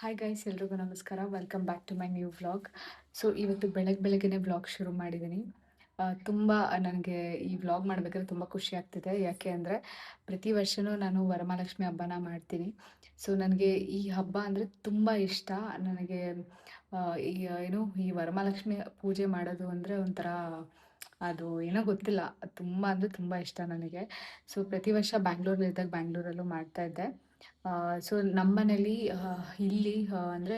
Hi guys, ಎಲ್ರಿಗೂ ನಮಸ್ಕಾರ. Welcome back to my new vlog. So ಇವತ್ತು ಬೆಳಗ್ಗೆನೇ ವ್ಲಾಗ್ ಶುರು ಮಾಡಿದ್ದೀನಿ. ತುಂಬ ನನಗೆ ಈ ವ್ಲಾಗ್ ಮಾಡಬೇಕಾದ್ರೆ ತುಂಬ ಖುಷಿ ಆಗ್ತಿದೆ. ಯಾಕೆ ಅಂದರೆ ಪ್ರತಿ ವರ್ಷವೂ ನಾನು ವರಮಹಾಲಕ್ಷ್ಮಿ ಹಬ್ಬನ ಮಾಡ್ತೀನಿ. ಸೊ ನನಗೆ ಈ ಹಬ್ಬ ಅಂದರೆ ತುಂಬ ಇಷ್ಟ. ನನಗೆ ಆ, ಈ ಈ ವರಮಹಾಲಕ್ಷ್ಮಿ ಪೂಜೆ ಮಾಡೋದು ಅಂದರೆ ಒಂಥರ ಅದು ಏನೋ ಗೊತ್ತಿಲ್ಲ, ತುಂಬ ಅಂದರೆ ತುಂಬ ಇಷ್ಟ ನನಗೆ. ಸೊ ಪ್ರತಿ ವರ್ಷ ಬ್ಯಾಂಗ್ಳೂರಲ್ಲಿದ್ದಾಗ ಬ್ಯಾಂಗ್ಳೂರಲ್ಲೂ ಮಾಡ್ತಾ ಇದ್ದೆ. ಸೊ ನಮ್ಮನೇಲಿ ಇಲ್ಲಿ ಅಂದರೆ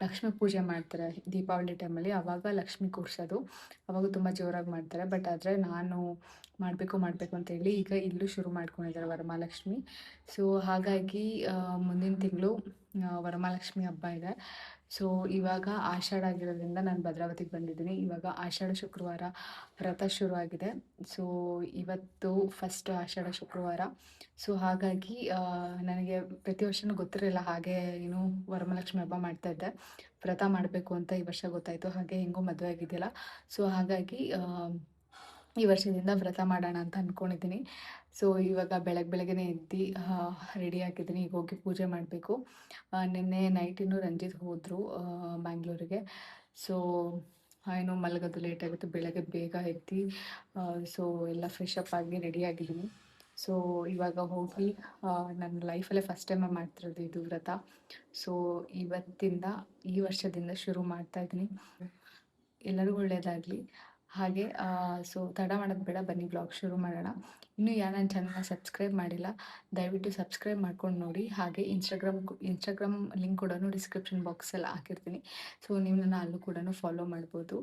ಲಕ್ಷ್ಮಿ ಪೂಜೆ ಮಾಡ್ತಾರೆ ದೀಪಾವಳಿ ಟೈಮಲ್ಲಿ. ಆವಾಗ ಲಕ್ಷ್ಮಿ ಕೂರಿಸೋದು ಅವಾಗ ತುಂಬ ಜೋರಾಗಿ ಮಾಡ್ತಾರೆ. ಬಟ್ ಆದರೆ ನಾನು ಮಾಡಬೇಕು ಅಂತ ಹೇಳಿ ಈಗ ಇಲ್ಲೂ ಶುರು ಮಾಡ್ಕೊಂಡಿದ್ದಾರೆ ವರಮಹಾಲಕ್ಷ್ಮಿ. ಸೊ ಹಾಗಾಗಿ ಮುಂದಿನ ತಿಂಗಳು ವರಮಹಾಲಕ್ಷ್ಮಿ ಹಬ್ಬ ಇದೆ. ಸೊ ಇವಾಗ ಆಷಾಢ ಆಗಿರೋದ್ರಿಂದ ನಾನು ಭದ್ರಾವತಿಗೆ ಬಂದಿದ್ದೀನಿ. ಇವಾಗ ಆಷಾಢ ಶುಕ್ರವಾರ ವ್ರತ ಶುರುವಾಗಿದೆ. ಸೊ ಇವತ್ತು ಫಸ್ಟ್ ಆಷಾಢ ಶುಕ್ರವಾರ. ಸೊ ಹಾಗಾಗಿ ನನಗೆ ಪ್ರತಿ ವರ್ಷವೂ ಗೊತ್ತಿರಲಿಲ್ಲ, ಹಾಗೆ ವರಮಹಾಲಕ್ಷ್ಮಿ ಹಬ್ಬ ಮಾಡ್ತಾ ಇದ್ದೆ. ವ್ರತ ಮಾಡಬೇಕು ಅಂತ ಈ ವರ್ಷ ಗೊತ್ತಾಯಿತು. ಹಾಗೆ ಹೆಂಗೋ ಮದುವೆ ಆಗಿದೆಯಲ್ಲ, ಸೊ ಹಾಗಾಗಿ ಈ ವರ್ಷದಿಂದ ವ್ರತ ಮಾಡೋಣ ಅಂತ ಅಂದ್ಕೊಂಡಿದ್ದೀನಿ. ಸೊ ಇವಾಗ ಬೆಳಗ್ಗೆನೇ ಎದ್ದು ರೆಡಿ ಆಗಿದ್ದೀನಿ. ಈಗ ಹೋಗಿ ಪೂಜೆ ಮಾಡಬೇಕು. ನಿನ್ನೆ ನೈಟ್ ಇನ್ನೂ ರಂಜಿತ್ ಹೋದರು ಬ್ಯಾಂಗ್ಳೂರಿಗೆ. ಸೊ ಏನೋ ಮಲಗೋದು ಲೇಟ್ ಆಗುತ್ತೆ. ಬೆಳಗ್ಗೆ ಬೇಗ ಎದ್ದು ಸೊ ಎಲ್ಲ ಫ್ರೆಶ್ ಅಪ್ ಆಗಿ ರೆಡಿ ಆಗಿದ್ದೀನಿ. ಸೊ ಇವಾಗ ಹೋಗಿ ನನ್ನ ಲೈಫಲ್ಲೇ ಫಸ್ಟ್ ಟೈಮ್ ಮಾಡ್ತಿರೋದು ಇದು ವ್ರತ. ಸೊ ಇವತ್ತಿಂದ ಈ ವರ್ಷದಿಂದ ಶುರು ಮಾಡ್ತಾ ಇದ್ದೀನಿ. ಎಲ್ಲರಿಗೂ ಒಳ್ಳೆಯದಾಗಲಿ. ಹಾಗೆ ಸೊ ತಡ ಮಾಡೋದು ಬೇಡ, ಬನ್ನಿ ಬ್ಲಾಗ್ ಶುರು ಮಾಡೋಣ. ಇನ್ನೂ ಯಾರು ನನ್ನ ಚಾನಲ್ನ ಸಬ್ಸ್ಕ್ರೈಬ್ ಮಾಡಿಲ್ಲ, ದಯವಿಟ್ಟು ಸಬ್ಸ್ಕ್ರೈಬ್ ಮಾಡ್ಕೊಂಡು ನೋಡಿ. ಹಾಗೆ ಇನ್ಸ್ಟಾಗ್ರಾಮ್ ಲಿಂಕ್ ಕೂಡ ಡಿಸ್ಕ್ರಿಪ್ಷನ್ ಬಾಕ್ಸಲ್ಲಿ ಹಾಕಿರ್ತೀನಿ. ಸೊ ನೀವು ನನ್ನ ಅಲ್ಲೂ ಕೂಡ ಫಾಲೋ ಮಾಡ್ಬೋದು.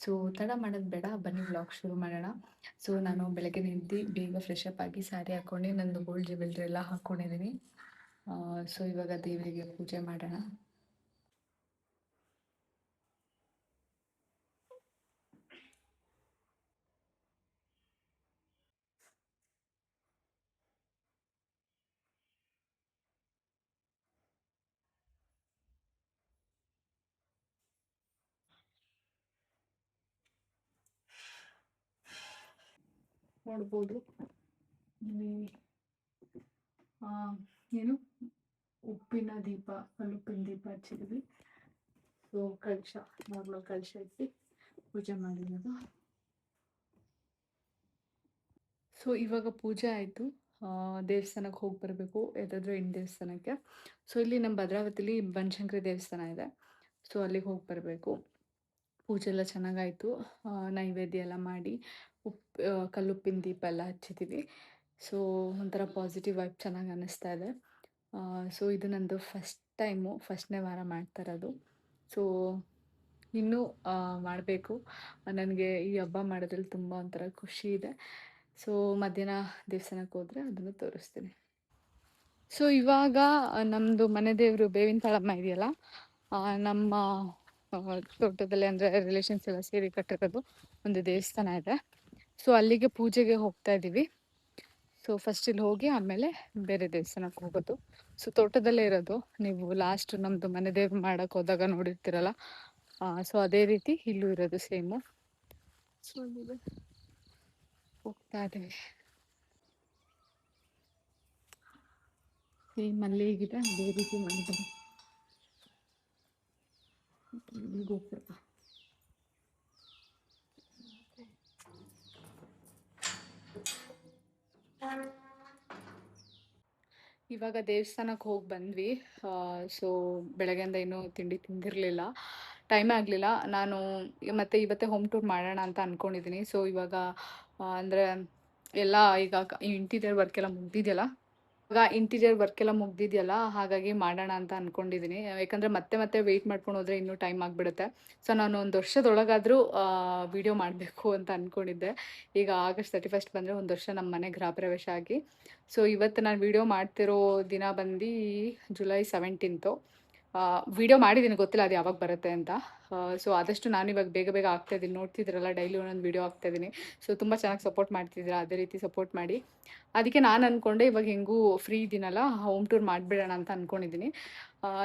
ಸೊ ತಡ ಮಾಡೋದು ಬೇಡ, ಬನ್ನಿ ಬ್ಲಾಗ್ ಶುರು ಮಾಡೋಣ. ಸೊ ನಾನು ಬೆಳಗ್ಗೆ ನಿಂತು ಬೇಗ ಫ್ರೆಶ್ ಅಪ್ ಆಗಿ ಸ್ಯಾರಿ ಹಾಕ್ಕೊಂಡು ನಂದು ಗೋಲ್ಡ್ ಜ್ಯುವೆಲ್ರಿ ಎಲ್ಲ ಹಾಕ್ಕೊಂಡಿದ್ದೀನಿ. ಸೊ ಇವಾಗ ದೇವರಿಗೆ ಪೂಜೆ ಮಾಡೋಣ. ನೋಡ್ಬೋದು ಇಲ್ಲಿ ಏನು ಉಪ್ಪಿನ ದೀಪ, ಕಲ್ಲುಪ್ಪಿನ ದೀಪ ಹಚ್ಚಿದ್ವಿ. ಸೊ ಕಳಶ, ನಾರ್ಮಲ್ ಕಳಶ ಇಟ್ಟು ಪೂಜೆ ಮಾಡಿರೋದು. ಸೊ ಇವಾಗ ಪೂಜೆ ಆಯಿತು. ದೇವಸ್ಥಾನಕ್ಕೆ ಹೋಗಿ ಬರಬೇಕು, ಯಾವುದಾದ್ರೂ ಹೆಣ್ಣು ದೇವಸ್ಥಾನಕ್ಕೆ. ಸೊ ಇಲ್ಲಿ ನಮ್ಮ ಭದ್ರಾವತಿಲಿ ಬನಶಂಕರಿ ದೇವಸ್ಥಾನ ಇದೆ. ಸೊ ಅಲ್ಲಿಗೆ ಹೋಗಿ ಬರಬೇಕು. ಪೂಜೆ ಎಲ್ಲ ಚೆನ್ನಾಗಾಯಿತು. ನೈವೇದ್ಯ ಎಲ್ಲ ಮಾಡಿ ಕಲ್ಲುಪ್ಪಿನ ದೀಪ ಎಲ್ಲ ಹಚ್ಚಿದ್ದೀವಿ. ಸೊ ಒಂಥರ ಪಾಸಿಟಿವ್ ವೈಬ್ ಚೆನ್ನಾಗಿ ಅನ್ನಿಸ್ತಾ ಇದೆ. ಸೊ ಇದು ನಂದು ಫಸ್ಟ್ನೇ ವಾರ ಮಾಡ್ತಾ ಇರೋದು. ಸೊ ಇನ್ನೂ ಮಾಡಬೇಕು. ನನಗೆ ಈ ಹಬ್ಬ ಮಾಡೋದ್ರಲ್ಲಿ ತುಂಬ ಒಂಥರ ಖುಷಿ ಇದೆ. ಸೊ ಮಧ್ಯಾಹ್ನ ದೇವಸ್ಥಾನಕ್ಕೆ ಹೋದರೆ ಅದನ್ನು ತೋರಿಸ್ತೀನಿ. ಸೊ ಇವಾಗ ನಮ್ಮದು ಮನೆ ದೇವರು ಬೇವಿನ ತಾಳಮ್ಮ ಇದೆಯಲ್ಲ, ನಮ್ಮ ತೋಟದಲ್ಲಿ ಅಂದರೆ ರಿಲೇಷನ್ಸ್ ಎಲ್ಲ ಸೇರಿ ಕಟ್ಟಿರೋದು ಒಂದು ದೇವಸ್ಥಾನ ಇದೆ. ಸೊ ಅಲ್ಲಿಗೆ ಪೂಜೆಗೆ ಹೋಗ್ತಾ ಇದ್ದೀವಿ. ಸೊ ಫಸ್ಟ್ ಇಲ್ಲಿ ಹೋಗಿ ಆಮೇಲೆ ಬೇರೆ ದೇವಸ್ಥಾನಕ್ಕೆ ಹೋಗೋದು. ಸೊ ತೋಟದಲ್ಲೇ ಇರೋದು. ನೀವು ಲಾಸ್ಟ್ ನಮ್ಮದು ಮನೆ ದೇವ್ರು ಮಾಡೋಕ್ಕೆ ಹೋದಾಗ ನೋಡಿರ್ತೀರಲ್ಲ, ಸೊ ಅದೇ ರೀತಿ ಇಲ್ಲೂ ಇರೋದು ಸೇಮು. ಸೊ ಹೋಗ್ತಾ ಇದ್ದೀವಿ. ಸೇಮ್ ಅಲ್ಲಿ ಹೇಗಿದೆ ಅದೇ ರೀತಿ ಮಾಡಿದ್ದಾರೆ ಗೋಪುರ. ಇವಾಗ ದೇವಸ್ಥಾನಕ್ಕೆ ಹೋಗಿ ಬಂದ್ವಿ. ಸೊ ಬೆಳಗ್ಗೆಯಿಂದ ಏನೂ ತಿಂಡಿ ತಿಂದಿರಲಿಲ್ಲ, ಟೈಮೇ ಆಗಲಿಲ್ಲ. ನಾನು ಮತ್ತೆ ಇವತ್ತೇ ಹೋಮ್ ಟೂರ್ ಮಾಡೋಣ ಅಂತ ಅಂದ್ಕೊಂಡಿದ್ದೀನಿ. ಸೊ ಇವಾಗ ಅಂದರೆ ಎಲ್ಲ ಈಗ ಇಂಟೀರಿಯರ್ ವರ್ಕ್ ಎಲ್ಲ ಮುಗ್ದಿದೆಯಲ್ಲ, ಹಾಗಾಗಿ ಮಾಡೋಣ ಅಂತ ಅಂದ್ಕೊಂಡಿದ್ದೀನಿ. ಯಾಕಂದರೆ ಮತ್ತೆ ವೆಯ್ಟ್ ಮಾಡ್ಕೊಂಡು ಹೋದರೆ ಇನ್ನೂ ಟೈಮ್ ಆಗಿಬಿಡುತ್ತೆ. ಸೊ ನಾನು ಒಂದು ವರ್ಷದೊಳಗಾದರೂ ವಿಡಿಯೋ ಮಾಡಬೇಕು ಅಂತ ಅಂದ್ಕೊಂಡಿದ್ದೆ. ಈಗ ಆಗಸ್ಟ್ 31 ಬಂದರೆ ಒಂದು ವರ್ಷ ನಮ್ಮ ಮನೆ ಗೃಹ ಪ್ರವೇಶ ಆಗಿ. ಸೊ ಇವತ್ತು ನಾನು ವಿಡಿಯೋ ಮಾಡ್ತಿರೋ ದಿನ ಬಂದು ಜುಲೈ 17. ವಿಡಿಯೋ ಮಾಡಿದ್ದೀನಿ, ಗೊತ್ತಿಲ್ಲ ಅದು ಯಾವಾಗ ಬರುತ್ತೆ ಅಂತ. ಸೊ ಆದಷ್ಟು ನಾನು ಇವಾಗ ಬೇಗ ಆಗ್ತಾಯಿದ್ದೀನಿ. ನೋಡ್ತಿದ್ದೀರಲ್ಲ, ಡೈಲಿ ಒಂದೊಂದು ವಿಡಿಯೋ ಆಗ್ತಾಯಿದ್ದೀನಿ. ಸೊ ತುಂಬ ಚೆನ್ನಾಗಿ ಸಪೋರ್ಟ್ ಮಾಡ್ತಿದ್ದೀರಾ, ಅದೇ ರೀತಿ ಸಪೋರ್ಟ್ ಮಾಡಿ. ಅದಕ್ಕೆ ನಾನು ಅಂದ್ಕೊಂಡೆ ಇವಾಗ ಹೆಂಗೂ ಫ್ರೀ ಇದ್ದೀನಲ್ಲ, ಹೋಮ್ ಟೂರ್ ಮಾಡಿಬಿಡೋಣ ಅಂತ ಅಂದ್ಕೊಂಡಿದ್ದೀನಿ.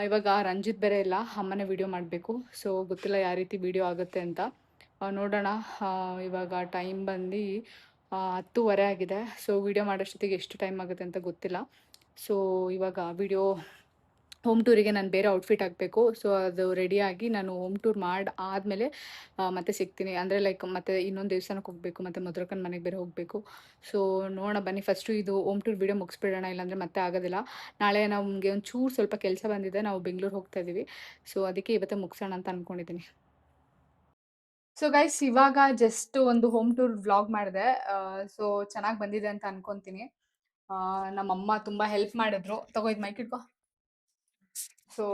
ಇವಾಗ ರಂಜಿತ್ ಬೇರೆ ಇಲ್ಲ, ಅಮ್ಮನೇ ವಿಡಿಯೋ ಮಾಡಬೇಕು. ಸೊ ಗೊತ್ತಿಲ್ಲ ಯಾವ ರೀತಿ ವಿಡಿಯೋ ಆಗುತ್ತೆ ಅಂತ. ನೋಡೋಣ. ಇವಾಗ ಟೈಮ್ ಬಂದು 10:30 ಆಗಿದೆ. ಸೊ ವಿಡಿಯೋ ಮಾಡೋಷ್ಟೊತ್ತಿಗೆ ಎಷ್ಟು ಟೈಮ್ ಆಗುತ್ತೆ ಅಂತ ಗೊತ್ತಿಲ್ಲ. ಸೊ ಇವಾಗ ವಿಡಿಯೋ ಹೋಮ್ ಟೂರಿಗೆ ನಾನು ಬೇರೆ ಔಟ್ಫಿಟ್ ಹಾಕಬೇಕು. ಸೊ ಅದು ರೆಡಿಯಾಗಿ ನಾನು ಹೋಮ್ ಟೂರ್ ಮಾಡಿ ಆದಮೇಲೆ ಮತ್ತೆ ಸಿಗ್ತೀನಿ. ಅಂದರೆ ಲೈಕ್ ಮತ್ತೆ ಇನ್ನೊಂದು ದೇವಸ್ಥಾನಕ್ಕೆ ಹೋಗಬೇಕು, ಮತ್ತು ಮಧುರಕ್ಕನ ಮನೆಗೆ ಬೇರೆ ಹೋಗಬೇಕು. ಸೊ ನೋಡೋಣ ಬನ್ನಿ, ಫಸ್ಟು ಇದು ಹೋಮ್ ಟೂರ್ ವಿಡಿಯೋ ಮುಗಿಸ್ಬಿಡೋಣ, ಇಲ್ಲಾಂದರೆ ಮತ್ತೆ ಆಗೋದಿಲ್ಲ. ನಾಳೆ ನಮಗೆ ಒಂಚೂರು ಸ್ವಲ್ಪ ಕೆಲಸ ಬಂದಿದೆ, ನಾವು ಬೆಂಗಳೂರು ಹೋಗ್ತಾ ಇದ್ದೀವಿ. ಸೊ ಅದಕ್ಕೆ ಇವತ್ತೇ ಮುಗಿಸೋಣ ಅಂತ ಅಂದ್ಕೊಂಡಿದ್ದೀನಿ. ಸೊ ಗೈಸ್, ಇವಾಗ ಜಸ್ಟ್ ಒಂದು ಹೋಮ್ ಟೂರ್ ವ್ಲಾಗ್ ಮಾಡಿದೆ. ಸೊ ಚೆನ್ನಾಗಿ ಬಂದಿದೆ ಅಂತ ಅನ್ಕೊಂತೀನಿ. ನಮ್ಮಮ್ಮ ತುಂಬ ಹೆಲ್ಪ್ ಮಾಡಿದ್ರು. ತಗೋ ಇದು ಮೈಕ್ ಇಟ್ಕೋ. ಸೊ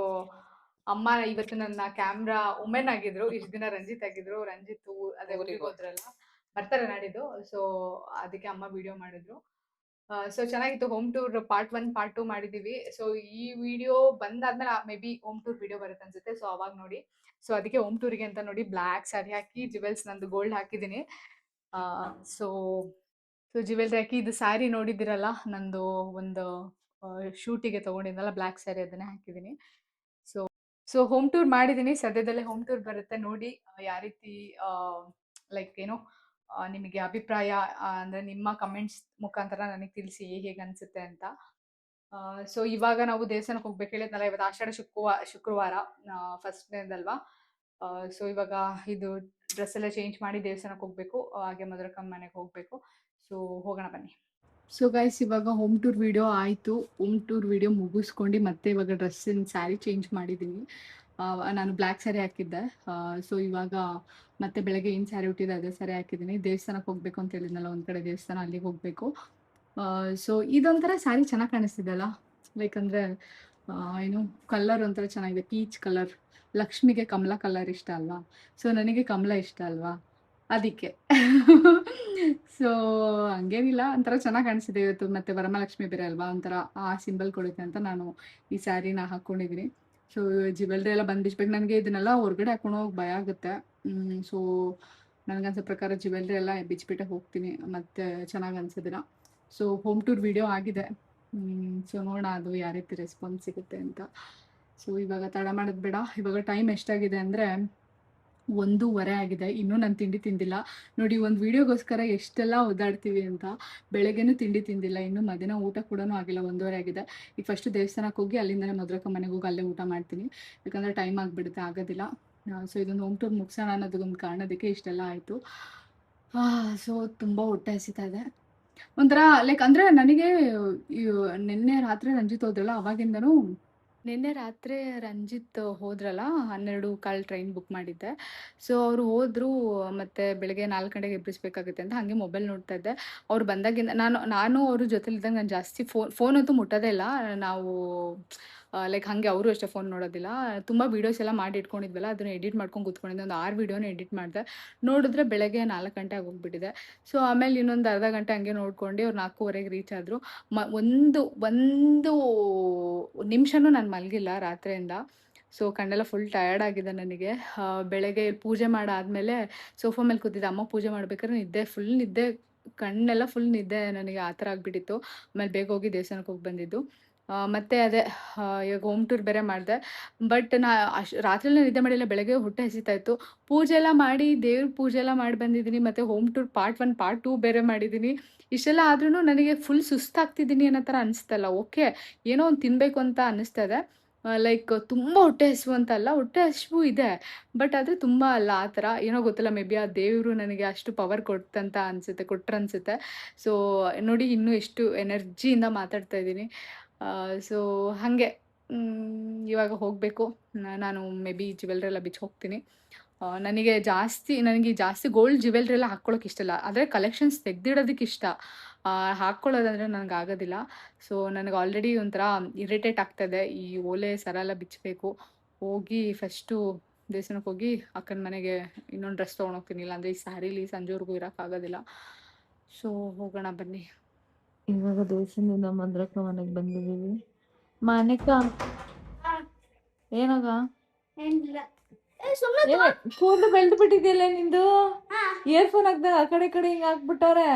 ಅಮ್ಮ ಇವತ್ತು ನನ್ನ ಕ್ಯಾಮ್ರಾ ವುಮೆನ್ ಆಗಿದ್ರು. ಇಷ್ಟು ದಿನ ರಂಜಿತ್ ಆಗಿದ್ರು. ರಂಜಿತ್ ಅದೇ ಊರಿಗೆ ಹೋದ್ರಲ್ಲ, ಬರ್ತಾರೆ ನಾಡಿದ್ದು. ಸೊ ಅದಕ್ಕೆ ಅಮ್ಮ ವಿಡಿಯೋ ಮಾಡಿದ್ರು. ಸೊ ಚೆನ್ನಾಗಿತ್ತು. ಹೋಮ್ ಟೂರ್ ಪಾರ್ಟ್ 1 ಪಾರ್ಟ್ 2 ಮಾಡಿದೀವಿ. ಸೊ ಈ ವಿಡಿಯೋ ಬಂದಾದ್ಮೇಲೆ maybe home tour video ಬರುತ್ತೆ ಅನ್ಸುತ್ತೆ. ಸೊ ಅವಾಗ ನೋಡಿ. ಸೊ ಅದಕ್ಕೆ ಹೋಮ್ ಟೂರಿಗೆ ಅಂತ ನೋಡಿ ಬ್ಲ್ಯಾಕ್ ಸ್ಯಾರಿ ಹಾಕಿ ಜ್ಯುವೆಲ್ಸ್ ನಂದು ಗೋಲ್ಡ್ ಹಾಕಿದ್ದೀನಿ. ಸೊ ಸೊ ಜ್ಯುವೆಲ್ರಿ ಹಾಕಿ, ಇದು ಸ್ಯಾರಿ ನೋಡಿದ್ದೀರಲ್ಲ, ನಂದು ಒಂದು ಶೂಟಿಗೆ ತೊಗೊಂಡಿದ್ನಲ್ಲ ಬ್ಲ್ಯಾಕ್ ಸ್ಯಾರಿ, ಅದನ್ನೇ ಹಾಕಿದ್ದೀನಿ. ಸೊ ಹೋಮ್ ಟೂರ್ ಮಾಡಿದ್ದೀನಿ. ಸದ್ಯದಲ್ಲೇ ಹೋಮ್ ಟೂರ್ ಬರುತ್ತೆ ನೋಡಿ. ಯಾವ ರೀತಿ ಲೈಕ್ ಏನೋ ನಿಮಗೆ ಅಭಿಪ್ರಾಯ ಅಂದರೆ ನಿಮ್ಮ ಕಮೆಂಟ್ಸ್ ಮುಖಾಂತರ ನನಗೆ ತಿಳಿಸಿ ಹೇಗೆ ಅನಿಸುತ್ತೆ ಅಂತ. ಸೊ ಇವಾಗ ನಾವು ದೇವಸ್ಥಾನಕ್ಕೆ ಹೋಗ್ಬೇಕು. ಹೇಳಿದ್ನಲ್ಲ, ಇವತ್ತು ಆಷಾಢ ಶುಕ್ರವಾರ ಫಸ್ಟ್ನೇದಲ್ವಾ. ಸೊ ಇವಾಗ ಇದು ಡ್ರೆಸ್ ಎಲ್ಲ ಚೇಂಜ್ ಮಾಡಿ ದೇವಸ್ಥಾನಕ್ಕೆ ಹೋಗಬೇಕು. ಹಾಗೆ ಮಧುರಕ್ಕನ ಮನೆಗೆ ಹೋಗಬೇಕು. ಸೊ ಹೋಗೋಣ ಬನ್ನಿ. ಸೊ ಗೈಸ್, ಇವಾಗ ಹೋಮ್ ಟೂರ್ ವಿಡಿಯೋ ಆಯಿತು. ಹೋಮ್ ಟೂರ್ ವಿಡಿಯೋ ಮುಗಿಸ್ಕೊಂಡು ಮತ್ತೆ ಇವಾಗ ಡ್ರೆಸ್ಸಿನ ಸ್ಯಾರಿ ಚೇಂಜ್ ಮಾಡಿದ್ದೀನಿ. ನಾನು ಬ್ಲ್ಯಾಕ್ ಸ್ಯಾರಿ ಹಾಕಿದ್ದೆ. ಸೊ ಇವಾಗ ಮತ್ತೆ ಬೆಳಗ್ಗೆ ಏನು ಸ್ಯಾರಿ ಹುಟ್ಟಿದೆ ಅದೇ ಸ್ಯಾರಿ ಹಾಕಿದ್ದೀನಿ. ದೇವಸ್ಥಾನಕ್ಕೆ ಹೋಗಬೇಕು ಅಂತ ಹೇಳಿದ್ನಲ್ಲ, ಒಂದು ಕಡೆ ದೇವಸ್ಥಾನ, ಅಲ್ಲಿಗೆ ಹೋಗಬೇಕು. ಸೊ ಇದೊಂಥರ ಸ್ಯಾರಿ ಚೆನ್ನಾಗಿ ಕಾಣಿಸ್ತಿದೆ ಅಲ್ಲ, ಲೈಕ್ ಅಂದರೆ ಏನು ಕಲರ್ ಒಂಥರ ಚೆನ್ನಾಗಿದೆ, ಪೀಚ್ ಕಲರ್. ಲಕ್ಷ್ಮಿಗೆ ಕಮಲ ಕಲರ್ ಇಷ್ಟ ಅಲ್ವಾ, ಸೊ ನನಗೆ ಕಮಲ ಇಷ್ಟ ಅಲ್ವಾ, ಅದಕ್ಕೆ. ಸೊ ಹಂಗೇನಿಲ್ಲ, ಒಂಥರ ಚೆನ್ನಾಗಿ ಕಾಣಿಸ್ತಿದೆ ಇವತ್ತು. ಮತ್ತು ವರಮಹಾಲಕ್ಷ್ಮಿ ಬೇರೆ ಅಲ್ವಾ, ಒಂಥರ ಆ ಸಿಂಬಲ್ ಕೊಡುತ್ತೆ ಅಂತ ನಾನು ಈ ಸ್ಯಾರಿನ ಹಾಕ್ಕೊಂಡಿದ್ದೀನಿ. ಸೊ ಜ್ಯುವೆಲ್ರಿ ಎಲ್ಲ ಬಂದು ಬಿಚ್ಬೇಕು. ನನಗೆ ಇದನ್ನೆಲ್ಲ ಹೊರಗಡೆ ಹಾಕೊಂಡು ಹೋಗಿ ಭಯ ಆಗುತ್ತೆ. ಸೊ ನನಗನ್ಸೋ ಪ್ರಕಾರ ಜ್ಯುವೆಲ್ರಿ ಎಲ್ಲ ಬಿಚ್ಚಿಬಿಟ್ಟೆ ಹೋಗ್ತೀನಿ, ಮತ್ತು ಚೆನ್ನಾಗಿ ಅನ್ಸೋದಿಲ್ಲ. ಸೊ ಹೋಮ್ ಟೂರ್ ವಿಡಿಯೋ ಆಗಿದೆ. ಸೊ ನೋಡೋಣ ಅದು ಯಾವ ರೀತಿ ರೆಸ್ಪಾನ್ಸ್ ಸಿಗುತ್ತೆ ಅಂತ. ಸೊ ಇವಾಗ ತಡ ಮಾಡೋದು ಬೇಡ. ಇವಾಗ ಟೈಮ್ ಎಷ್ಟಾಗಿದೆ ಅಂದರೆ 1:15 ಆಗಿದೆ. ಇನ್ನೂ ನಾನು ತಿಂಡಿ ತಿಂದಿಲ್ಲ. ನೋಡಿ, ಒಂದು ವೀಡಿಯೋಗೋಸ್ಕರ ಎಷ್ಟೆಲ್ಲ ಓದಾಡ್ತೀವಿ ಅಂತ. ಬೆಳಗ್ಗೆನೂ ತಿಂಡಿ ತಿಂದಿಲ್ಲ, ಇನ್ನೂ ಮಧ್ಯಾಹ್ನ ಊಟ ಕೂಡ ಆಗಿಲ್ಲ. 1:15 ಆಗಿದೆ. ಈಗ ಫಸ್ಟು ದೇವಸ್ಥಾನಕ್ಕೆ ಹೋಗಿ ಅಲ್ಲಿಂದನೇ ಮಧುರಕ್ಕ ಮನೆಗೆ ಹೋಗಿ ಅಲ್ಲೇ ಊಟ ಮಾಡ್ತೀನಿ, ಯಾಕಂದರೆ ಟೈಮ್ ಆಗಿಬಿಡುತ್ತೆ, ಆಗೋದಿಲ್ಲ. ಸೊ ಇದೊಂದು ಹೋಮ್ ಟೂರ್ ಮುಗಿಸೋಣ ಅನ್ನೋದಕ್ಕೊಂದು ಕಾರಣದಕ್ಕೆ ಇಷ್ಟೆಲ್ಲ ಆಯಿತು. ಸೊ ತುಂಬ ಹೊಟ್ಟೆ ಹಸಿತಾ ಇದೆ. ಒಂಥರ ಲೈಕ್ ಅಂದರೆ ನನಗೆ ನಿನ್ನೆ ರಾತ್ರಿ ರಂಜಿತ್ ಹೋದ್ರಲ್ಲ, ಅವಾಗಿಂದನೂ ನಿನ್ನೆ ರಾತ್ರಿ ರಂಜಿತ್ ಹೋದ್ರಲ್ಲ, 12:15 ಟ್ರೈನ್ ಬುಕ್ ಮಾಡಿದ್ದೆ. ಸೊ ಅವರು ಹೋದ್ರು, ಮತ್ತು ಬೆಳಗ್ಗೆ 4 ಗಂಟೆಗೆ ಎಬ್ಬಿಸ್ಬೇಕಾಗುತ್ತೆ ಅಂತ ಹಾಗೆ ಮೊಬೈಲ್ ನೋಡ್ತಾ ಇದ್ದೆ. ಅವ್ರು ಬಂದಾಗಿಂದ ನಾನು ಅವ್ರ ಜೊತೆಲಿದ್ದಂಗೆ ನಾನು ಜಾಸ್ತಿ ಫೋನಂತೂ ಮುಟ್ಟೋದೇ ಇಲ್ಲ ನಾವು. ಲೈಕ್ ಹಾಗೆ ಅವರು ಅಷ್ಟೇ ಫೋನ್ ನೋಡೋದಿಲ್ಲ. ತುಂಬ ವೀಡಿಯೋಸ್ ಎಲ್ಲ ಮಾಡಿ ಇಟ್ಕೊಂಡಿದ್ವಲ್ಲ, ಅದನ್ನು ಎಡಿಟ್ ಮಾಡ್ಕೊಂಡು ಕೂತ್ಕೊಂಡಿದ್ದೆ. ಒಂದು 6 ವೀಡಿಯೋನ ಎಡಿಟ್ ಮಾಡಿದೆ. ನೋಡಿದ್ರೆ ಬೆಳಗ್ಗೆ 4 ಗಂಟೆ ಆಗೋಗ್ಬಿಟ್ಟಿದೆ. ಸೊ ಆಮೇಲೆ ಇನ್ನೊಂದು ಅರ್ಧ ಗಂಟೆ ಹಂಗೆ ನೋಡ್ಕೊಂಡು ಅವ್ರು 4:15ಗೆ ರೀಚ್ ಆದರು. ಒಂದು ನಿಮಿಷನೂ ನಾನು ಮಲಗಿಲ್ಲ ರಾತ್ರಿಯಿಂದ. ಸೊ ಕಣ್ಣೆಲ್ಲ ಫುಲ್ ಟಯರ್ಡ್ ಆಗಿದೆ ನನಗೆ. ಬೆಳಗ್ಗೆ ಪೂಜೆ ಮಾಡಾದಮೇಲೆ ಸೋಫಾ ಮೇಲೆ ಕೂತಿದ್ದೆ. ಅಮ್ಮ ಪೂಜೆ ಮಾಡ್ಬೇಕಾದ್ರೆ ಫುಲ್ ನಿದ್ದೆ, ಕಣ್ಣೆಲ್ಲ ಫುಲ್ ನಿದ್ದೆ ನನಗೆ, ಆ ಥರ ಆಗಿಬಿಟ್ಟಿತ್ತು. ಆಮೇಲೆ ಬೇಗ ಹೋಗಿ ದೇವಸ್ಥಾನಕ್ಕೆ ಹೋಗಿ ಬಂದಿದ್ದು. ಮತ್ತು ಅದೇ ಇವಾಗ ಹೋಮ್ ಟೂರ್ ಬೇರೆ ಮಾಡಿದೆ. ಬಟ್ ರಾತ್ರಿಯೆಲ್ಲ ನಿದ್ದೆ ಮಾಡಿಲ್ಲ, ಬೆಳಗ್ಗೆ ಹೊಟ್ಟೆ ಹಸಿತಾ ಇತ್ತು. ಪೂಜೆ ಎಲ್ಲ ಮಾಡಿ, ದೇವ್ರ ಪೂಜೆ ಎಲ್ಲ ಮಾಡಿ ಬಂದಿದ್ದೀನಿ, ಮತ್ತು ಹೋಮ್ ಟೂರ್ ಪಾರ್ಟ್ 1 ಪಾರ್ಟ್ 2 ಬೇರೆ ಮಾಡಿದ್ದೀನಿ. ಇಷ್ಟೆಲ್ಲ ಆದ್ರೂ ನನಗೆ ಫುಲ್ ಸುಸ್ತಾಗ್ತಿದ್ದೀನಿ ಅನ್ನೋ ಥರ ಅನಿಸ್ತಲ್ಲ. ಓಕೆ, ಏನೋ ಒಂದು ತಿನ್ನಬೇಕು ಅಂತ ಅನ್ನಿಸ್ತಾ ಇದೆ. ಲೈಕ್ ತುಂಬ ಹೊಟ್ಟೆ ಹಸಿವು ಅಂತ ಅಲ್ಲ, ಹೊಟ್ಟೆ ಹಸಿವು ಇದೆ, ಬಟ್ ಆದರೆ ತುಂಬ ಅಲ್ಲ, ಆ ಥರ ಏನೋ ಗೊತ್ತಿಲ್ಲ. ಮೇ ಬಿ ಆ ದೇವರು ನನಗೆ ಅಷ್ಟು ಪವರ್ ಕೊಟ್ರನ್ಸುತ್ತೆ. ಸೊ ನೋಡಿ, ಇನ್ನೂ ಎಷ್ಟು ಎನರ್ಜಿಯಿಂದ ಮಾತಾಡ್ತಾ ಇದ್ದೀನಿ. ಸೊ ಹಾಗೆ ಇವಾಗ ಹೋಗಬೇಕು. ನಾನು ಮೇ ಬಿ ಜ್ಯುವೆಲ್ರಿ ಎಲ್ಲ ಬಿಚ್ಚಿ ಹೋಗ್ತೀನಿ. ನನಗೆ ಜಾಸ್ತಿ ಗೋಲ್ಡ್ ಜ್ಯುವೆಲ್ರಿ ಎಲ್ಲ ಹಾಕ್ಕೊಳ್ಳೋಕೆ ಇಷ್ಟ ಇಲ್ಲ, ಆದರೆ ಕಲೆಕ್ಷನ್ಸ್ ತೆಗ್ದಿಡೋದಕ್ಕೆ ಇಷ್ಟ. ಹಾಕ್ಕೊಳ್ಳೋದಂದರೆ ನನಗೆ ಆಗೋದಿಲ್ಲ. ಸೊ ನನಗೆ ಆಲ್ರೆಡಿ ಒಂಥರ ಇರಿಟೇಟ್ ಆಗ್ತಾಯಿದೆ. ಈ ಓಲೆ ಸರ ಎಲ್ಲ ಬಿಚ್ಚಬೇಕು. ಹೋಗಿ ಫಸ್ಟು ದೇವಸ್ಥಾನಕ್ಕೆ ಹೋಗಿ ಅಕ್ಕನ ಮನೆಗೆ ಇನ್ನೊಂದು ಡ್ರೆಸ್ ತೊಗೊಂಡೋಗ್ತೀನಿ, ಇಲ್ಲಾಂದರೆ ಈ ಸ್ಯಾರಿಲಿ ಸಂಜೆವರೆಗೂ ಇರೋಕ್ಕಾಗೋದಿಲ್ಲ. ಸೊ ಹೋಗೋಣ ಬನ್ನಿ. ಇವಾಗ ದೇವಸ್ಥಾನದಿಂದ ಮಧುರಕ್ಕ ಮನೆಗೆ ಬಂದಿದ್ದೀವಿ. ಮನೆಕ ಏನಾಗ ಕೂದಲು ಬೆಳೆದು ಬಿಟ್ಟಿದೆಯಲ್ಲ ನಿಂದು. ಇಯರ್ಫೋನ್ ಹಾಕ್ದಾಗ ಆ ಕಡೆ ಈ ಕಡೆ ಹಿಂಗೆ ಹಾಕ್ಬಿಟ್ಟವ್ರೆ.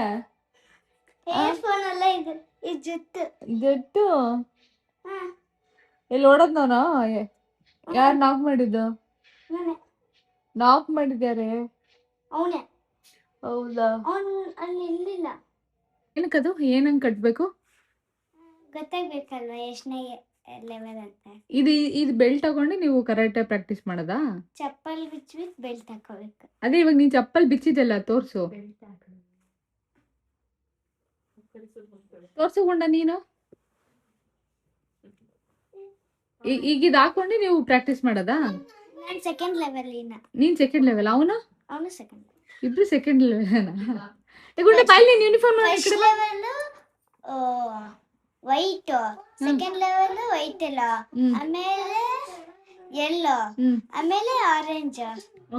ಜಟ್ಟು ಎಲ್ಲಿ ಓಡೋದ್ ನಾನು? ಯಾರು ನಾಕ್ ಮಾಡಿದ್ದು? ನಾಕ್ ಮಾಡಿದ್ಯಾರೆ? ಹೌದಾ? ಏನಕ್ಕದು? ಏನಂಗೆ ಕಟ್ಟಬೇಕು? ಗೊತ್ತಾಗ್ಬೇಕಲ್ವಾ ಎಷ್ಟನೇ ಲೆವೆಲ್ ಅಂತ. ಇದು ಬೆಲ್ಟ್ ತಗೊಂಡು ನೀವು ಕರಾಟೆ ಪ್ರಾಕ್ಟೀಸ್ ಮಾಡೋದಾ? ಚಪ್ಪಲ್ ಬಿಚ್ಬಿಟ್ಟು ಬೆಲ್ಟ್ ಹಾಕೋಬೇಕು. ಅದೇ ಇವಾಗ ನೀನ್ ಚಪ್ಪಲ್ ಬಿಚ್ಚಿದೆಲ್ಲ ತೋರ್ಸು. ತೋರ್ಸು ಗುಂಡ ನೀನು. ಈಗ ಇದು ಹಾಕೊಂಡು ನೀವು ಪ್ರಾಕ್ಟೀಸ್ ಮಾಡೋದಾ? ನಾನು ಸೆಕೆಂಡ್ ಲೆವೆಲ್ ನೀನ್ ಸೆಕೆಂಡ್ ಲೆವೆಲ್, ಅವನು ಸೆಕೆಂಡ್. ಇಬ್ರು ಸೆಕೆಂಡ್ ಲೆವೆಲ್. ಗುಂಡ ಬಾಯ್, ನೀನ್ uniform first level white, second level white ಇಲ್ಲ, ಆಮೇಲೆ ಯೆಲ್ಲೋ, ಆಮೇಲೆ ಆರೆಂಜ್,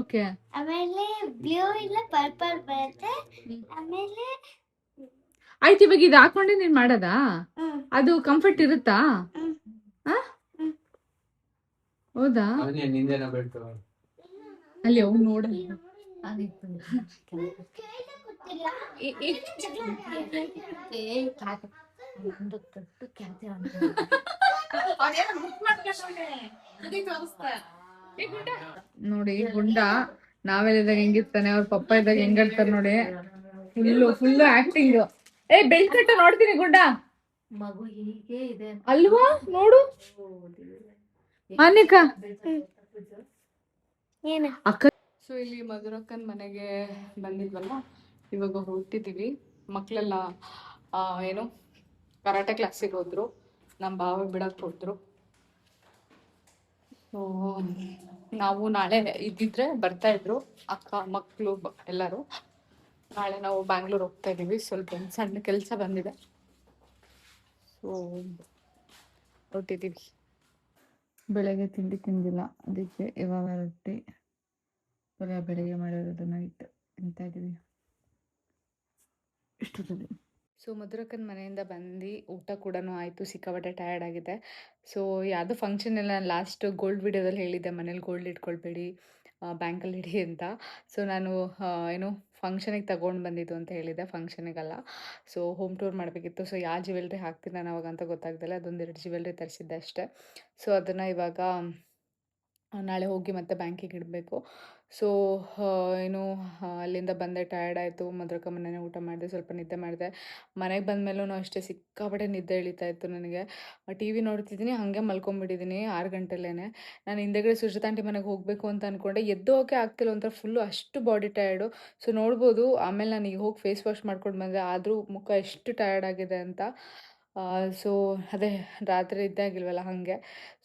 ಓಕೆ, ಆಮೇಲೆ ಬ್ಲೂ ಇಲ್ಲ ಪರ್ಪಲ್ ಬರುತ್ತೆ, ಆಮೇಲೆ ಆಯ್ತು. ಇವಾಗ ಇದು ಹಾಕೊಂಡೆ ನೀನ್ ಮಾಡೋದಾ? ಅದು ಕಂಫರ್ಟ್ ಇರುತ್ತಾ? ಹೌದಾ? ಅಲ್ಲಿ ಅವ್ನು ನೋಡ. ನೋಡಿ ಗುಂಡ ನಾವೆಲ್ಲಿದ್ದಾಗ ಹೆಂಗಿರ್ತಾನೆ, ಅವ್ರ ಪಪ್ಪ ಇದ್ದಾಗ ಹೆಂಗಿರ್ತಾರ ನೋಡಿ. Full acting. ಬೆಲ್ಟ್ ಕಟ್ಟ ನೋಡ್ತೀನಿ ಗುಂಡ. ಮಗು ಹೀಗೆ ಇದೆ ಅಲ್ವಾ, ನೋಡು ಅನೇಕ ಅಕ್ಕ. ಸೊ ಇಲ್ಲಿ ಮಧುರಕ್ಕನ್ ಮನೆಗೆ ಬಂದಿದ್ವಲ್ಲ, ಇವಾಗ ಹೊರಟಿದೀವಿ. ಮಕ್ಕಳೆಲ್ಲ ಏನು ಕರಾಟೆ ಕ್ಲಾಸಿಗೆ ಹೋದ್ರು, ನಮ್ಮ ಭಾವ ಬಿಡಕ್ಕೆ ಹೋದ್ರು. ಸೊ ನಾವು ನಾಳೆ ಇದ್ದಿದ್ರೆ ಬರ್ತಾ ಇದ್ರು ಅಕ್ಕ ಮಕ್ಕಳು ಎಲ್ಲರೂ. ನಾಳೆ ನಾವು ಬ್ಯಾಂಗ್ಳೂರ್ ಹೋಗ್ತಾ ಇದೀವಿ, ಸ್ವಲ್ಪ ಒಂದು ಸಣ್ಣ ಕೆಲಸ ಬಂದಿದೆ. ಸೊ ಹೊರಟಿದ್ದೀವಿ. ಬೆಳಗ್ಗೆ ತಿಂಡಿ ತಿಂದಿಲ್ಲ, ಅದಕ್ಕೆ ಇವಾಗ ರೊಟ್ಟಿ ಪಲ್ಯ ಬೆಳಗ್ಗೆ ಮಾಡಿರೋದು ನೈಟ್ ತಿಂತಾ ಇದ್ದೀವಿ ಇಷ್ಟೊತ್ತಿಗೆ. ಸೊ ಮಧುರಕ್ಕನ ಮನೆಯಿಂದ ಬಂದು ಊಟ ಕೂಡ ಆಯಿತು. ಸಿಕ್ಕಾಪಟ್ಟೆ ಟಯರ್ಡ್ ಆಗಿದೆ. ಸೊ ಯಾವುದೋ ಫಂಕ್ಷನ್ ಎಲ್ಲ ಲಾಸ್ಟ್ ಗೋಲ್ಡ್ ವಿಡಿಯೋದಲ್ಲಿ ಹೇಳಿದ್ದೆ, ಮನೇಲಿ ಗೋಲ್ಡ್ ಇಟ್ಕೊಳ್ಬೇಡಿ, ಬ್ಯಾಂಕಲ್ಲಿ ಇಡಿ ಅಂತ. ಸೊ ನಾನು ಏನು ಫಂಕ್ಷನಿಗೆ ತಗೊಂಡು ಬಂದಿದ್ದು ಅಂತ ಹೇಳಿದ್ದೆ, ಫಂಕ್ಷನಿಗಲ್ಲ. ಸೊ ಹೋಮ್ ಟೂರ್ ಮಾಡಬೇಕಿತ್ತು. ಸೊ ಯಾವ ಜ್ಯುವೆಲ್ರಿ ಹಾಕ್ತೀನಿ ನಾನು ಅವಾಗ ಅಂತ ಗೊತ್ತಾಗ್ತಿಲ್ಲ. ಅದೊಂದೆರಡು ಜ್ಯುವೆಲ್ರಿ ತರಿಸಿದ್ದೆ ಅಷ್ಟೇ. ಸೊ ಅದನ್ನು ಇವಾಗ ನಾಳೆ ಹೋಗಿ ಮತ್ತೆ ಬ್ಯಾಂಕಿಗೆ ಇಡಬೇಕು. ಸೊ ಏನು ಅಲ್ಲಿಂದ ಬಂದೆ, ಟಯರ್ಡ್ ಆಯಿತು. ಮಧುರಕ್ಕ ಮನೆಯೇ ಊಟ ಮಾಡಿದೆ, ಸ್ವಲ್ಪ ನಿದ್ದೆ ಮಾಡಿದೆ. ಮನೆಗೆ ಬಂದಮೇಲೂ ಅಷ್ಟೇ ಸಿಕ್ಕಾಪಟ್ಟೆ ನಿದ್ದೆ ಎಳಿತಾ ಇತ್ತು ನನಗೆ. ಟಿ ವಿ ನೋಡ್ತಿದ್ದೀನಿ, ಹಾಗೆ ಮಲ್ಕೊಂಬಿಟ್ಟಿದ್ದೀನಿ 6 ಗಂಟೆಲೇ. ನಾನು ಹಿಂದೆಗಡೆ ಸುಜಾತ ಆಂಟಿ ಮನೆಗೆ ಹೋಗಬೇಕು ಅಂತ ಅಂದ್ಕೊಂಡೆ, ಎದ್ದು ಹೋಗೇ ಆಗ್ತಿಲ್ಲ, ಒಂಥರ ಫುಲ್ಲು ಅಷ್ಟು ಬಾಡಿ ಟಯರ್ಡು. ಸೊ ನೋಡ್ಬೋದು, ಆಮೇಲೆ ನಾನು ಈಗ ಹೋಗಿ ಫೇಸ್ ವಾಶ್ ಮಾಡ್ಕೊಂಡು ಬಂದೆ, ಆದರೂ ಮುಖ ಎಷ್ಟು ಟಯರ್ಡ್ ಆಗಿದೆ ಅಂತ. ಸೊ ಅದೇ ರಾತ್ರಿ ನಿದ್ದೆ ಆಗಿಲ್ವಲ್ಲ ಹಾಗೆ.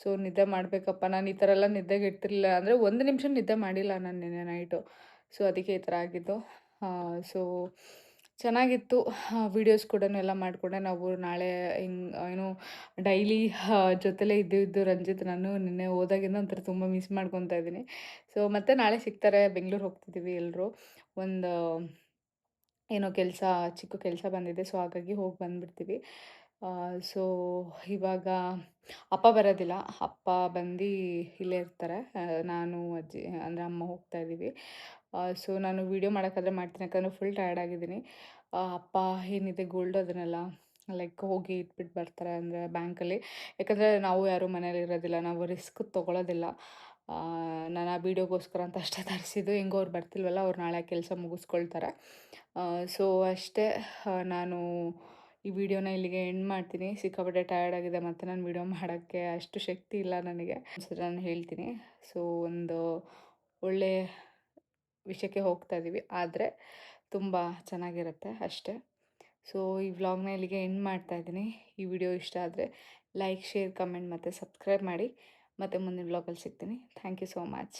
ಸೊ ನಿದ್ದೆ ಮಾಡಬೇಕಪ್ಪ. ನಾನು ಈ ಥರ ಎಲ್ಲ ನಿದ್ದೆಗೆ ಇರ್ತಿರ್ಲಿಲ್ಲ, ಅಂದರೆ 1 ನಿಮಿಷ ನಿದ್ದೆ ಮಾಡಿಲ್ಲ ನಾನು ನಿನ್ನೆ ನೈಟು. ಸೊ ಅದಕ್ಕೆ ಈ ಥರ ಆಗಿದ್ದು. ಸೊ ಚೆನ್ನಾಗಿತ್ತು. ವೀಡಿಯೋಸ್ ಕೂಡ ಎಲ್ಲ ಮಾಡಿಕೊಂಡೆ. ನಾವು ನಾಳೆ ಏನು ಡೈಲಿ ಜೊತೆಲೇ ಇದ್ದು ರಂಜಿತ್ ನಾನು ನಿನ್ನೆ ಹೋದಾಗಿಂದ ಒಂಥರ ತುಂಬ ಮಿಸ್ ಮಾಡ್ಕೊತಾ ಇದ್ದೀನಿ. ಸೊ ಮತ್ತೆ ನಾಳೆ ಸಿಗ್ತಾರೆ, ಬೆಂಗಳೂರು ಹೋಗ್ತಿದ್ದೀವಿ ಎಲ್ಲರೂ. ಒಂದು ಏನೋ ಕೆಲಸ, ಚಿಕ್ಕ ಕೆಲಸ ಬಂದಿದೆ. ಸೊ ಹಾಗಾಗಿ ಹೋಗಿ ಬಂದುಬಿಡ್ತೀವಿ. ಸೊ ಇವಾಗ ಅಪ್ಪ ಬರೋದಿಲ್ಲ, ಅಪ್ಪ ಬಂದು ಇಲ್ಲೇ ಇರ್ತಾರೆ. ನಾನು ಅಜ್ಜಿ ಅಂದರೆ ಅಮ್ಮ ಹೋಗ್ತಾ ಇದ್ದೀವಿ. ಸೊ ನಾನು ವೀಡಿಯೋ ಮಾಡೋಕ್ಕಾದ್ರೆ ಮಾಡ್ತೀನಿ, ಯಾಕಂದರೆ ಫುಲ್ ಟಯರ್ಡ್ ಆಗಿದ್ದೀನಿ. ಅಪ್ಪ ಏನಿದೆ ಗೋಲ್ಡ್ ಅದನ್ನೆಲ್ಲ ಲೈಕ್ ಹೋಗಿ ಇಟ್ಬಿಟ್ಟು ಬರ್ತಾರೆ, ಅಂದರೆ ಬ್ಯಾಂಕಲ್ಲಿ. ಯಾಕಂದರೆ ನಾವು ಯಾರೂ ಮನೇಲಿ ಇರೋದಿಲ್ಲ, ನಾವು ರಿಸ್ಕ್ ತೊಗೊಳೋದಿಲ್ಲ. ನಾನು ಆ ವೀಡಿಯೋಗೋಸ್ಕರ ಅಂತ ಅಷ್ಟೇ ತರಿಸಿದ್ದು. ಹೆಂಗೋ ಅವ್ರು ಬರ್ತಿಲ್ವಲ್ಲ, ಅವ್ರು ನಾಳೆ ಕೆಲಸ ಮುಗಿಸ್ಕೊಳ್ತಾರೆ. ಸೊ ಅಷ್ಟೇ. ನಾನು ಈ ವಿಡಿಯೋನ ಇಲ್ಲಿಗೆ ಎಂಡ್ ಮಾಡ್ತೀನಿ. ಸಿಕ್ಕಾಪಟ್ಟೆ ಟಯರ್ಡ್ ಆಗಿದೆ, ಮತ್ತು ನಾನು ವಿಡಿಯೋ ಮಾಡೋಕ್ಕೆ ಅಷ್ಟು ಶಕ್ತಿ ಇಲ್ಲ ನನಗೆ. ನಾನು ಹೇಳ್ತೀನಿ. ಸೊ ಒಂದು ಒಳ್ಳೆ ವಿಷಯಕ್ಕೆ ಹೋಗ್ತಾ ಇದ್ದೀವಿ, ಆದರೆ ತುಂಬ ಚೆನ್ನಾಗಿರುತ್ತೆ ಅಷ್ಟೇ. ಸೊ ಈ ವ್ಲಾಗ್ನ ಇಲ್ಲಿಗೆ ಎಂಡ್ ಮಾಡ್ತಾ ಇದ್ದೀನಿ. ಈ ವಿಡಿಯೋ ಇಷ್ಟ ಆದರೆ ಲೈಕ್, ಶೇರ್, ಕಮೆಂಟ್ ಮತ್ತು ಸಬ್ಸ್ಕ್ರೈಬ್ ಮಾಡಿ. ಮತ್ತು ಮುಂದಿನ ವ್ಲಾಗಲ್ಲಿ ಸಿಗ್ತೀನಿ. Thank you so much.